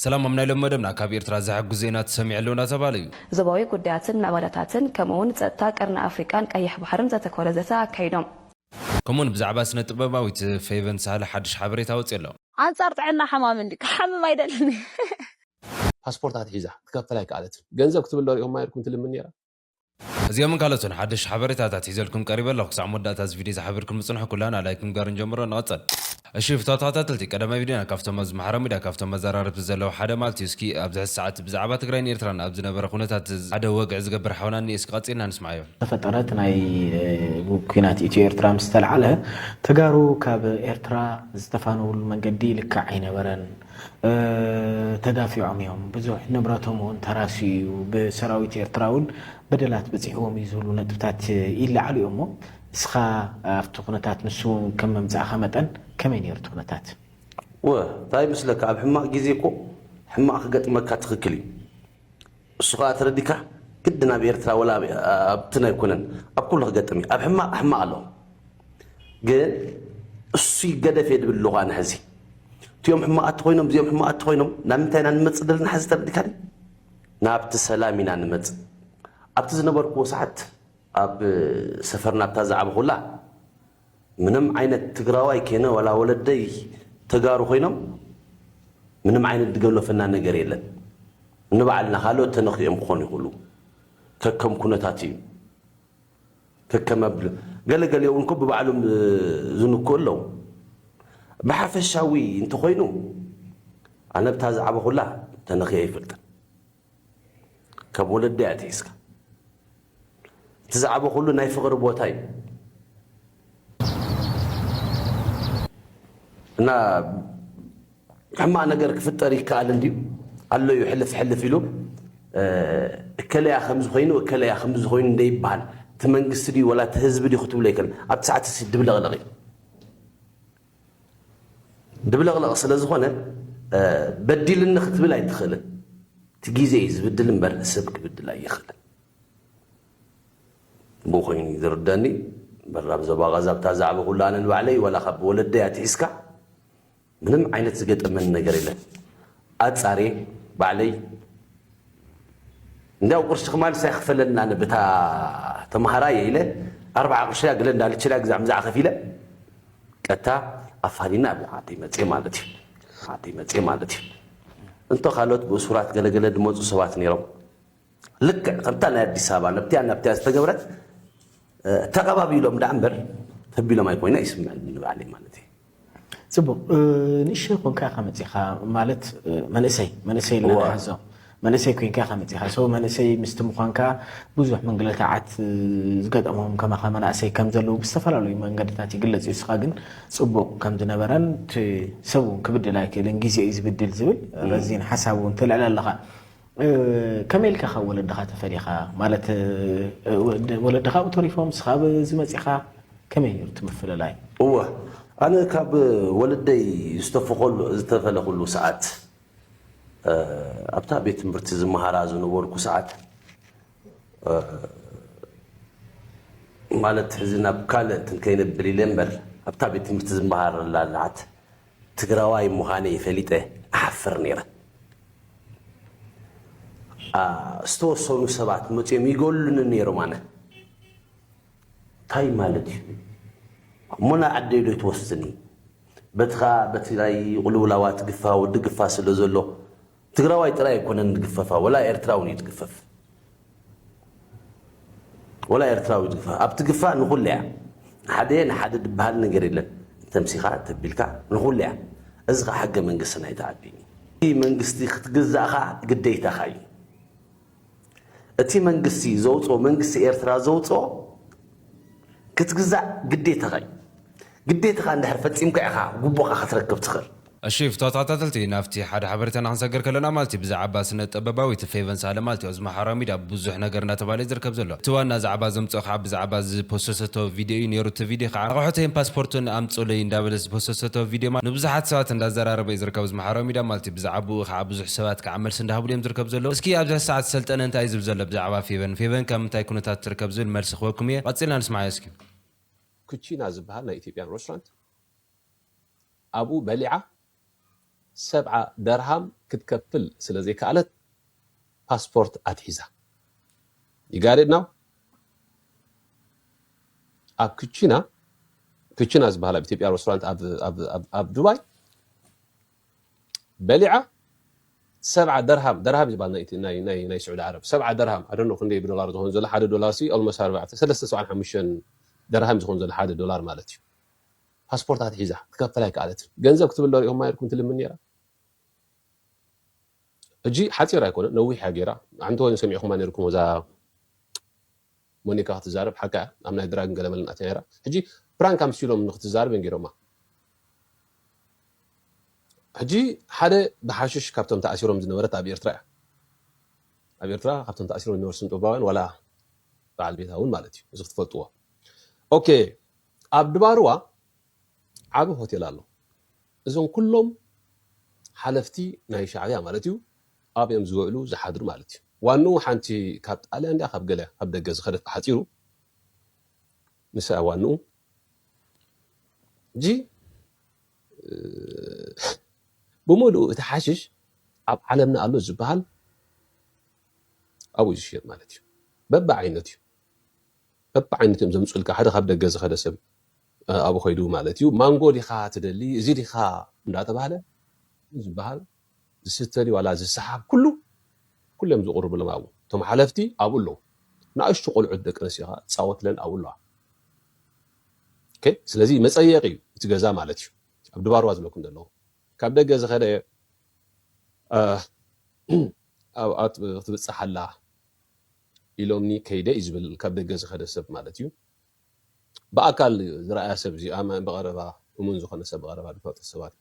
سلام امنا لهم مدمنا كابير ترازع جزينات سمع لنا تبالي زباوي قدياتن معبلاتاتن كمون تاك ارنا افريكان كايح بحرم تتكولا زتا كايدوم كمون بزعبا سنه طباباويت فيفن سهل حدش حبريتا وصيلو انصار طعنا حمام عندك حمام ايدلني باسبورتات حيزه تكفلای قالت ገንዘብ ክትብለው ይሁን ማይርኩም ትልምን ነራ እዚያ ምን ካለቱን حدش حبريታታት ይዘልኩም ቀሪበ ለኹ ሳዕ ሞዳታት ቪዲዮ ዝሓብርኩም ጽንሑ ኩላና ላይክም ጋርን ጀምሮ ንቀጽል እሺ ፍታታታትልቲ ቀደማ ቪዲዮና ካፍቶም መዝማሕረም ዳ ካፍቶም መዛራርብ ዘለው ሓደ ማልቲ እስኪ ኣብዚ ሰዓት ብዛዕባ ትግራይን ኤርትራን ኣብ ዝነበረ ኩነታት ሓደ ወግዕ ዝገብር ሓውናኒ እስኪ ቀጽልና ንስማዕዮ ተፈጠረት ናይ ኩናት ኢትዮ ኤርትራ ምስተልዓለ ተጋሩ ካብ ኤርትራ ዝተፋነውሉ መንገዲ ልክዕ ኣይነበረን ተዳፊዖም እዮም ብዙሕ ንብረቶም እውን ተራሲዩ ብሰራዊት ኤርትራውን በደላት በፂሕዎም ይዝሉ ነጥብታት ይለዓሉ እዮም እስኻ ኣብቲ ኩነታት ንሱ ከም መምፃእኻ መጠን ከመይ ነይሩ ኩነታት ታይ ምስለካ ኣብ ሕማቅ ግዜ እኮ ሕማቅ ክገጥመካ ትኽክል እዩ እሱ ኸ ተረዲካ ግድና ብኤርትራ ወላ ኣብትና ይኮነን ኣብ ኩሉ ክገጥም እዩ ኣብ ሕማቅ ኣሎ ግን እሱ ይገደፍ የድብሉ ኸ ንሕዚ እትዮም ሕማቃት ኮይኖም እዚኦም ሕማቃት ኮይኖም ናብ ምንታይ ኢና ንመፅእ ዘለና ሕዚ ተረዲካ ናብቲ ሰላም ኢና ንመፅእ ኣብቲ ዝነበርክዎ ሰዓት ኣብ ሰፈርና ኣብታ ዝዓበኹላ ምንም ዓይነት ትግራዋይ ከነ ወላ ወለደይ ተጋሩ ኮይኖም ምንም ዓይነት ድገለፈና ነገር የለን ንባዕልና ካልኦት ተነኽኦም ክኾኑ ይኽእሉ ከከም ኩነታት እዩ ከከም ኣብሉ ገለገለ እውን እኮ ብባዕሎም ዝንክኡ ኣለዉ ብሓፈሻዊ እንተኮይኑ ኣነ ብታ ዝዓበኹላ ተነኽየ ኣይፈልጥን ከም ወለደይ እያ ትሒዝካ تزعبه كله نايف غرب وتاي أنا حما نجر في الطريق كالنديو قال له يحلف يلوب كلا يا خمس خوين وكلا يا خمس خوين ده يبان تمنجسري ولا تهزب دي خطوة لكن أبتسعت دبلغ لغي دبلغ لغ أصل زخونة بدي لنا خطبة لا يدخل تجيزيز بدل مبر سبك بدل لا يخل بوخين يردني براب زبا غزاب تازعبه كل أنا وعلي ولا خب ولدي أتحسك منهم عينة زجت من النجار له أتصاري بعلي نداو قرش خمال سيخفل لنا أنا بتاع تمهراي له 4 قرش قلنا على تشلاك زعم خفيلة كتا أفهرينا بعدي مالتي أنت خالوت بصورات قلنا دموع صوات نيرم لك قمتنا أدي سابا نبتي استجبرت تقابل لهم دعنبر تبي لهم يكون يسمع منه عليه مالتي صبو نيش كون كا خمتيخا مالت منسي لنا هزو منسي كون كا خمتيخا سو منسي مستمخانكا بزح من قلتاعات زقدمهم كما خمناسي كم زلو بستفرالو منقدتات يقلص يسخا كن صبو كم دنبران سو كبد لايك الانجليزي يزبدل زبل رزين حسابون تلعل لها كميل كخا ولدخا تفريخا مالت ولدخا وتوريفهم صحاب زمصيخا كميل تمثل لاي هو انا كاب ولدي استفل كل ساعات ابتا بيت مرت زمهراز نوركو ساعات مالت حزنا بكالت كاين بريلمبر ابتا بيت مرت زمهار لالعت تقراواي مهاني فليته احفر نيره استوصلوا سبعة متيم يقولون النيرو مانا تاي مالتي منا عديدو توسني بتلاي قلولوات قفا ودقفا سلوزلو تقراواي تراي يكون ندقففا ولا إرتراون يتقفف ولا إرتراون يتقفف أبتقفا نقول لها حدين حدد بهالنقر إلا تمسيخات تبيلكا نقول لها أزغى حق من قصنا يتعبيني من قصتي ختقزاخا قديتا خاي أتي منقسي زوجو منقسي إرترا زوجو كتجزع قديتها عند حرفت يمكن أخا قبوقة خطرك بتخر الشيف تاتاتلتي نافتي حد حبرتنا نسجر كلنا مالتي بزعبا سنة أباباوي تفيفن سالة مالتي وزما حرامي دا بوزح نقرنا تبالي زركب زلو توانا زعبا زمتوخ بزعبا بوستوستو فيديو نيرو تفيديو خا روحتين باسبورتون أمتصو لين دابلس بوستوستو فيديو ما نبزحات سوات ندا زرارب يزركب زما حرامي دا مالتي بزعبو خا بوزح سوات كعمل سندهابو ليم زركب زلو اسكي أبزح ساعات سلطان انت عايز بزلو بزعبا فيفن كم تاي كونتات تركب زل مرسخ وكمية قصينا نسمع يسكي كوتشينا زبهالنا إثيوبيان ريستورانت أبو بلعة 7 درهم ክትከፍል ስለዚህ ካለት ፓስፖርት አትሒዛ ይጋርድ ነው ኣብ ክችና ዝበሃላ ኢትዮጵያ ሬስቶራንት ኣብ ዱባይ በሊዓ 7 درهم ይባል ናይ سعود عرب 7 درهم I don't know ክንደይ ዶላር ዝሆን ዘሎ $1 ሲ almost 375 درهم ዝሆን ዘሎ $1 ማለት እዩ ፓስፖርት አትሒዛ ትከፈል አይካለት ገንዘብ ክትብለው ይሁን ማይርኩም ትልምን ነራ እጂ ሓፂር አይኮነ ነዊሕ ያገራ አንተ ወይ ሰሚዕኩም ማነርኩም ወዛ ሞኒካ ክትዛረብ ሓካ ኣብ ናይ ድራግን ገለመልና ተራ እጂ ፕራንክ ኣምሲሎም ንክትዛረብ እንገሮማ ሕጂ ሓደ ብሓሽሽ ካብቶም ተኣሲሮም ዝነበረት ኣብ ኤርትራ ካብቶም ተኣሲሮም ዝነበሩ ስንጦባውያን ወላ በዓል ቤታውን ማለት እዩ እዚ ክትፈልጥዎ ኦኬ ኣብ ድባርዋ ዓብ ሆቴል ኣሎ እዞም ኩሎም ሓለፍቲ ናይ ሻዕብያ ማለት እዩ ኣብዮም ዝውዕሉ ዝሓድሩ ማለት እዩ ዋኑ ሓንቲ ካብ ጣልያን ዳ ካብ ገለ ኣብ ደገ ዝኸደት ሓፂሩ ንሳ ዋኑ ጂ بمولو تحاشش أب عالمنا الله زبال أو يشير مالتي ببع عينتي زم سؤالك حدا خبدا جاز خدا سب أبو خيدو مالتي مانغو دي خا تدلي زيدي خا مدات بحاله زبال الستري ولا زي السحاب كلهم زقور بلا ما أبو ثم حلفتي أقول له ناقش تقول عندك نسيها تصوت لين أقول له أوكي سلازي مسأيقي تجازا مالتي أبدو بارواز لكم دلو ካብ ደገ ዝኸደ ኣብ ትብፅሕ ኣላ ኢሎምኒ ከይደ ይዝብል ካብ ደገ ዝኸደ ሰብ ማለት እዩ ብኣካል ዝረኣያ ሰብ እዚ ኣማ በቀረባ እሙን ዝኾነ ሰብ በቀረባ ድፈጥ ሰባት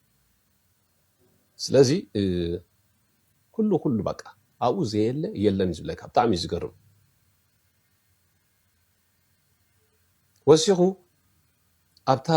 ስለዚ ኩሉ በቃ ኣብኡ ዘየለ የለን ዝብለካ ብጣዕሚ ዝገርም ወሲኹ ኣብታ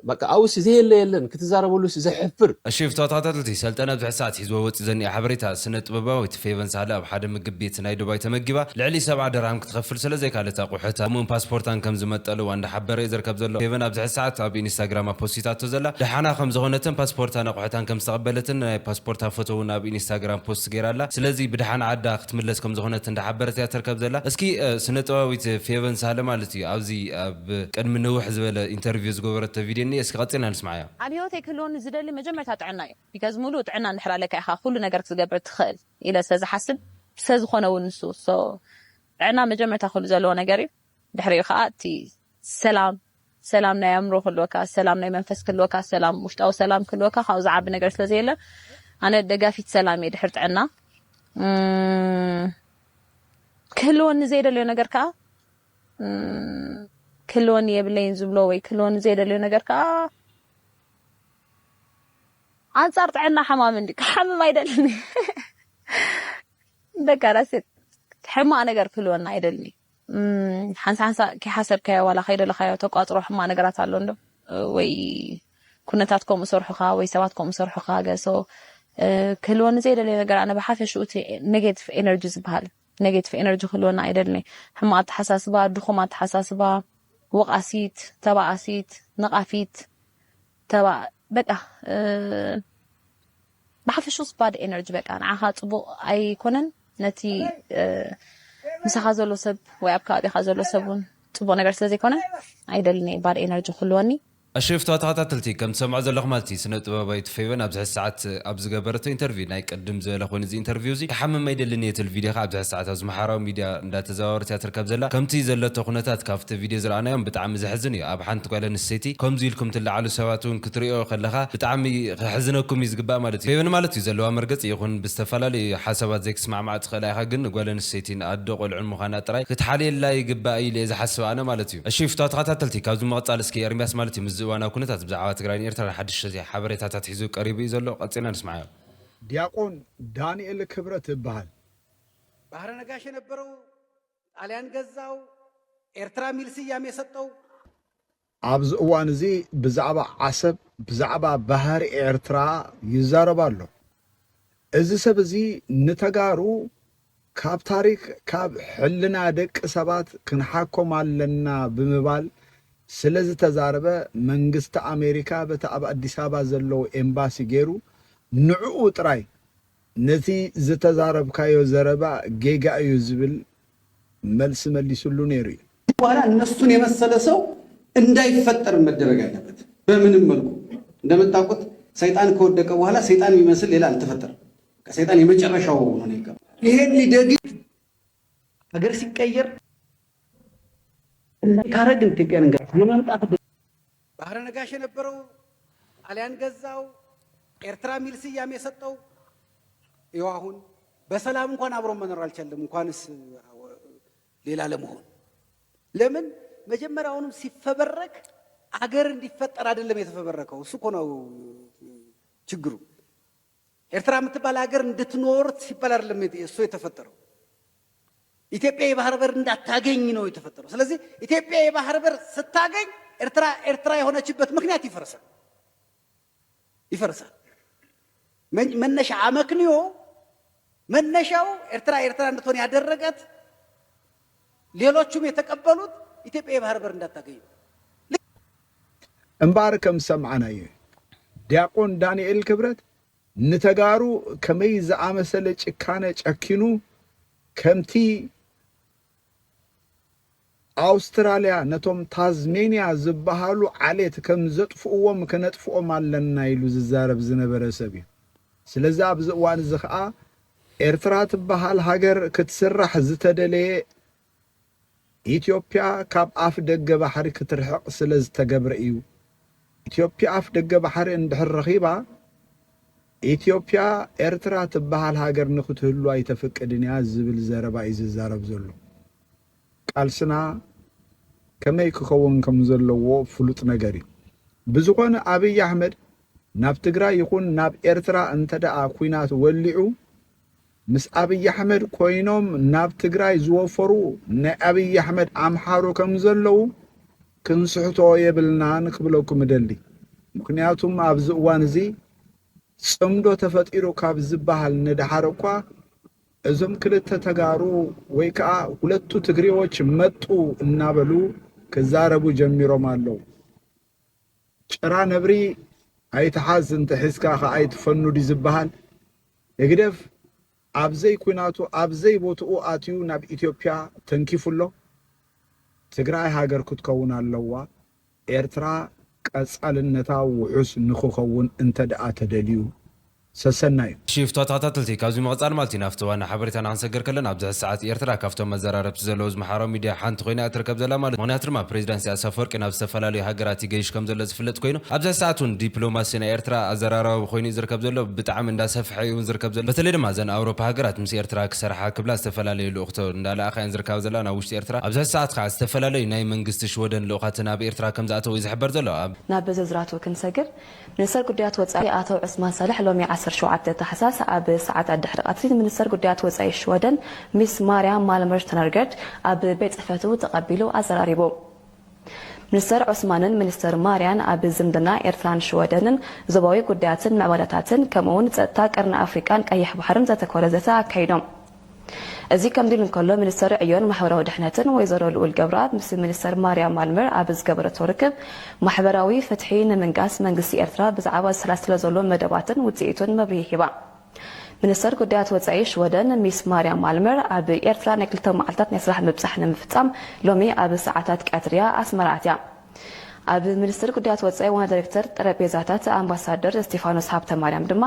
በቃ ኣውስ ዘየለ የለን ክትዛረበሉስ ዘሕፍር الشيف تاتاتلتي سلطنه بزح ساعات حزب وص زني حبريتا سنه طبباوي تفيفنس على بحد مግብ ቤት ናይ ዱባይ ተመግባ ልዕሊ 7 درهم ክትከፍል ስለዘይ ካለታ ቁሕታ ሞን ፓስፖርታን ከም ዝመጠሉ ዋንዳ ሓበረ ይዝርከብ ዘሎ ፌቨን ኣብ ዝሕ ሰዓት ኣብ ኢንስታግራም ፖስቲታቶ ዘላ ደሓና ከም ዝኾነትን ፓስፖርታን ቁሕታን ከም ዝተቀበለትን ናይ ፓስፖርታ ፎቶውን ኣብ ኢንስታግራም ፖስት ገይራላ ስለዚ ብደሓና ዓዳ ክትምለስ ከም ዝኾነትን ዳሓበረት ያተርከብ ዘላ እስኪ ስነ ጥባዊት ፌቨንስ አለ ማለት እዩ ኣብዚ ኣብ ቅድሚ ንውሕ ዝበለ ኢንተርቪው ዝገበረተ ቪድዮ ኒ እስኪ ቀጽና ንስማያ ኣብዮት ክሎን ዝደሊ መጀመርታ ጥዕና እዩ ቢካዝ ሙሉ ጥዕና ንሕራ ለካ ኢኻ ኩሉ ነገር ክትገብር ትኽእል ኢለ ስለዝሓስብ ስለዝኾነው ንሱ ሶ ጥዕና መጀመርታ ኩሉ ዘለዎ ነገር እዩ ድሕሪኡ ከዓ እቲ ሰላም ናይ ኣእምሮ ክልወካ ሰላም ናይ መንፈስ ክልወካ ሰላም ውሽጣዊ ሰላም ክልወካ ካብዚ ዓቢ ነገር ስለዘየለ ኣነ ደጋፊት ሰላም እየ ድሕሪ ጥዕና ክልወኒ ዘይደልዮ ነገር ከዓ ክልወኒ የብለይን ዝብሎ ወይ ክልወኒ ዘይደልዮ ነገር ከዓ አንጻር ጥዕና حمام እንዲ حمام አይደልኒ በቃራስ حما ነገር ክልወና አይደልኒ ሓንሳ ከሐሰብከ ወላ ኸይደለ ኸያ ተቋጥሮ حማ ነገራት አለ እንዶ ወይ ኩነታትኩም ሰርሑኻ ወይ ሰባትኩም ሰርሑኻ ገሶ ክልወኒ ዘይደልዮ ነገር አነ በሐፈሽኡ ኔጌቲቭ ኤነርጂ ዝባል ኔጌቲቭ ኤነርጂ ክልወና አይደልኒ حማ ተሐሳስባ ድኹማ ተሐሳስባ وقاسيت تبعاسيت نقافيت تبع بقى بحفشوس باد انرجي بقى انا عاطبو اي كونن نتي مسخازلو سب ويابكا بخازلو سبون طبو ነገር ስለዚህ ኮነ አይደልني باد انرجي خلوني الشيف تاتاتلتي كم سمع زلخ مالتي سنه طبابايت فيفن ابز ساعات ابز غبرته انترفيو ناي قدم زله خون زي انترفيو زي حمم ايدلني الفيديو ابز ساعات از محراو ميديا اندا تزاورت يتركب زلا كمتي زلته خنتات كافت فيديو زرانايم بتعم زحزن يا اب حنت قالن السيتي كم زيلكم تلعلو سواتون كتريو خلخا بتعم حزنكم يزغبا مالتي فيفن مالتي زلوا مرقص يكون بستفلالي حسابات زيك سمع معت خلايها ግን قالن السيتي ادو قلعن مخانا طراي كتحليل لا يغبا اي لي زحسب انا مالتي الشيف تاتاتلتي كازو مقطال اسكي ارمياس مالتي وانا كنتات بزعوات تግራይ ኤርትራ ሓድሽ ዘ ሓበሬታታት ሒዙ ቀሪቡ ዘሎ ቀጽና ንስማዓዮ ዲያቆን ዳንኤል ክብረት ይባል ባህረ ነጋሽ የነበረው ጣሊያን ገዛው ኤርትራ ሚል ስያሜ የሰጠው ኣብዚ እዋን እዚ ብዛዕባ ዓሰብ ብዛዕባ ባህር ኤርትራ ይዛረባሉ እዚ ሰብ እዚ ንተጋሩ ካብ ታሪክ ካብ ሕልና ደቅ ሰባት ክንሓኮም ኣለና ብምባል ስለዚህ ተዛረበ መንግስት አሜሪካ በተአብ አዲስ አበባ ዘለው ኤምባሲ ገሩ ንዑ ጥራይ ነቲ ዝተዛረብካዮ ዘረባ ጌጋ እዩ ዝብል መልስ መሊሱሉ ነይሩ እዩ። በኋላ እነሱን የመሰለ ሰው እንዳይፈጠር መደረግ አለበት። በምንም መልኩ እንደምታውቁት ሰይጣን ከወደቀ በኋላ ሰይጣን የሚመስል ሌላ አልተፈጠረም። ከሰይጣን የመጨረሻው ነው ነው። ይሄን ሊደግም ሀገር ሲቀየር ካረግ ኢትዮጵያን እንገር የማምጣት ባህረ ነጋሽ የነበረው ጣሊያን ገዛው፣ ኤርትራ ሚል ስያሜ የሰጠው ይኸው አሁን በሰላም እንኳን አብሮ መኖር አልቻለም፣ እንኳንስ ሌላ ለመሆን። ለምን መጀመሪያውንም ሲፈበረክ አገር እንዲፈጠር አይደለም የተፈበረከው። እሱ እኮ ነው ችግሩ። ኤርትራ የምትባል ሀገር እንድትኖር ሲባል አይደለም እሱ የተፈጠረው። ኢትዮጵያ የባህር በር እንዳታገኝ ነው የተፈጠረው። ስለዚህ ኢትዮጵያ የባህር በር ስታገኝ ኤርትራ የሆነችበት ምክንያት ይፈርሳል። መነሻ አመክንዮ መነሻው ኤርትራ እንድትሆን ያደረጋት ሌሎቹም የተቀበሉት ኢትዮጵያ የባህር በር እንዳታገኝ እምባር ከም ሰምዓናዮ ዲያቆን ዳንኤል ክብረት ንተጋሩ ከመይ ዝኣመሰለ ጭካነ ጨኪኑ ከምቲ አውስትራሊያ ነቶም ታዝሜኒያ ዝበሃሉ ዓሌት ከም ዘጥፍኡዎም ከነጥፍኦም ኣለና ኢሉ ዝዛረብ ዝነበረ ሰብ እዩ። ስለዚ ኣብዚ እዋን እዚ ከዓ ኤርትራ ትበሃል ሃገር ክትስራሕ ዝተደለየ ኢትዮጵያ ካብ ኣፍ ደገ ባሕሪ ክትርሕቕ ስለ ዝተገብረ እዩ። ኢትዮጵያ ኣፍ ደገ ባሕሪ እንድሕር ረኺባ ኢትዮጵያ ኤርትራ ትበሃል ሃገር ንክትህሉ ኣይተፈቅድን እያ ዝብል ዘረባ እዩ ዝዛረብ ዘሎ። ቃልስና ከመይ ክኸውን ከም ዘለዎ ፍሉጥ ነገር እዩ። ብዝኾነ አብይ አሕመድ ናብ ትግራይ ይኹን ናብ ኤርትራ እንተደኣ ኩናት ወሊዑ ምስ አብይ አሕመድ ኮይኖም ናብ ትግራይ ዝወፈሩ ናይ አብይ አሕመድ አምሓሮ ከም ዘለው ክንስሕቶ የብልናን ክብለኩም ደሊ። ምክንያቱም ኣብዚ እዋን እዚ ጽምዶ ተፈጢሩ ካብ ዝበሃል ንድሓር እኳ እዞም ክልተ ተጋሩ ወይ ከዓ ሁለቱ ትግሬዎች መጡ እናበሉ ከዛረቡ ጀሚሮም አለው። ጭራ ነብሪ አይተሓዝ እንተ ሒዝካ ከአይትፈኑድ ዝበሃል እግደፍ ኣብዘይ ኩናቱ ኣብዘይ ቦትኡ ኣትዩ ናብ ኢትዮጵያ ተንኪፉሎ ትግራይ ሃገር ክትከውን ኣለዋ። ኤርትራ ቀጻልነታ ውሑስ ንኽኸውን እንተ ደኣ ተደልዩ ሰሰናዩ ሽፍቶ ተኸታተልቲ ካብዚ መቕጻል ማለት ናፍቲ ዋና ሓበሬታና ክንሰገር ከለና ኣብዚ ሰዓት ኤርትራ ካብቶም መዘራረብቲ ዘለዉ ማሕበራዊ ሚድያ ሓንቲ ኮይና እትርከብ ዘላ ማለት ምክንያቱ ድማ ፕሬዚዳንት ኢሳያስ አፈወርቂ ናብ ዝተፈላለዩ ሃገራት ይገይሽ ከም ዘሎ ዝፍለጥ ኮይኑ ኣብዚ ሰዓት እውን ዲፕሎማሲ ናይ ኤርትራ ኣዘራራቢ ኮይኑ ዝርከብ ዘሎ ብጣዕሚ እንዳሰፍሐ እዩ ዝርከብ ዘሎ። በተለይ ድማ ዘን ኣውሮፓ ሃገራት ምስ ኤርትራ ክሰርሓ ክብላ ዝተፈላለዩ ልኡኽቶ እንዳለኣኻየን ዝርከብ ዘላ ናብ ውሽጢ ኤርትራ ኣብዚ ሰዓት ከዓ ዝተፈላለዩ ናይ መንግስቲ ሽወደን ልኡኻት ናብ ኤርትራ ከም ዝኣተው እዩ ዝሕበር ዘሎ። ናብ በዘዝራቱ ክንሰግር ሚኒስተር ጉዳያት ወፃኢ ኣቶ ዑስማን ሳልሕ ሎሚ 17 ታሕሳስ ኣብ ሰዓታት ድሕሪ ቀትሪ ሚኒስተር ጉዳያት ወፃኢ ሽወደን ሚስ ማርያም ማልመር ተነርገድ ኣብ ቤት ጽሕፈቱ ተቐቢሉ ኣዘራሪቡ። ሚኒስተር ዑስማንን ሚኒስተር ማርያን ኣብ ዝምድና ኤርትራን ሽወደንን ዞባዊ ጉዳያትን ምዕባለታትን ከምኡውን ፀጥታ ቀርኒ ኣፍሪቃን ቀይሕ ባሕርን ዘተኮረ ዘተ ኣካይዶም። እዚ ከም ድል እንከሎ ሚኒስተር ዕዮን ማሕበራዊ ድሕነትን ወይዘሮ ልኡል ገብረኣብ ምስ ሚኒስተር ማርያም ማልመር ኣብ ዝገበረቶ ርክብ ማሕበራዊ ፍትሒ ንምንጋስ መንግስቲ ኤርትራ ብዛዕባ ዝሰላስለ ዘሎ መደባትን ውፅኢቱን መብርሂ ሂባ። ሚኒስተር ጉዳያት ወፃኢ ሽወደን ሚስ ማርያም ማልመር ኣብ ኤርትራ ናይ 2 መዓልታት ናይ ስራሕ ምብፃሕ ንምፍፃም ሎሚ ኣብ ሰዓታት ቀትርያ ኣስመራ ኣትያ። ኣብ ሚኒስተር ጉዳያት ወፃኢ ዋና ዳይሬክተር ጠረጴዛታት ኣምባሳደር ስቴፋኖስ ሃብተ ማርያም ድማ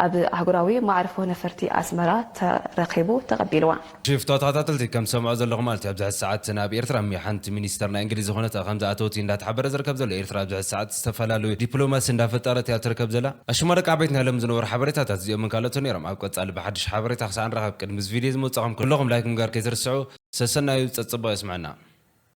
ኣብ ኣህጉራዊ ማዕርፎ ነፈርቲ ኣስመራ ተረኺቡ ተቐቢልዋ። ሽፍቶ ተኸታተልቲ ከም ሰምዑ ዘለኹም ማለት ኣብዚ ሰዓት ናብ ኤርትራ ሓንቲ ሚኒስተር ናይ እንግሊዝ ዝኾነት ከም ዝኣተወቲ እንዳተሓበረ ዝርከብ ዘሎ። ኤርትራ ኣብዚ ሰዓት ዝተፈላለዩ ዲፕሎማሲ እንዳፈጠረት እያ ትርከብ ዘላ። ኣሽመረቅ ዓበይት ናይ ሎም ዝነበሩ ሓበሬታታት እዚኦም ካልኦት ነይሮም። ኣብ ቀጻሊ ብሓድሽ ሓበሬታ ክሳዕ ንረኸብ ቅድሚ ቪድዮ ዝመፅኹም ኩለኹም ላይክ ምግባር ከይትርስዑ ሰሰናዩ ፀፅቦ ይስምዐና።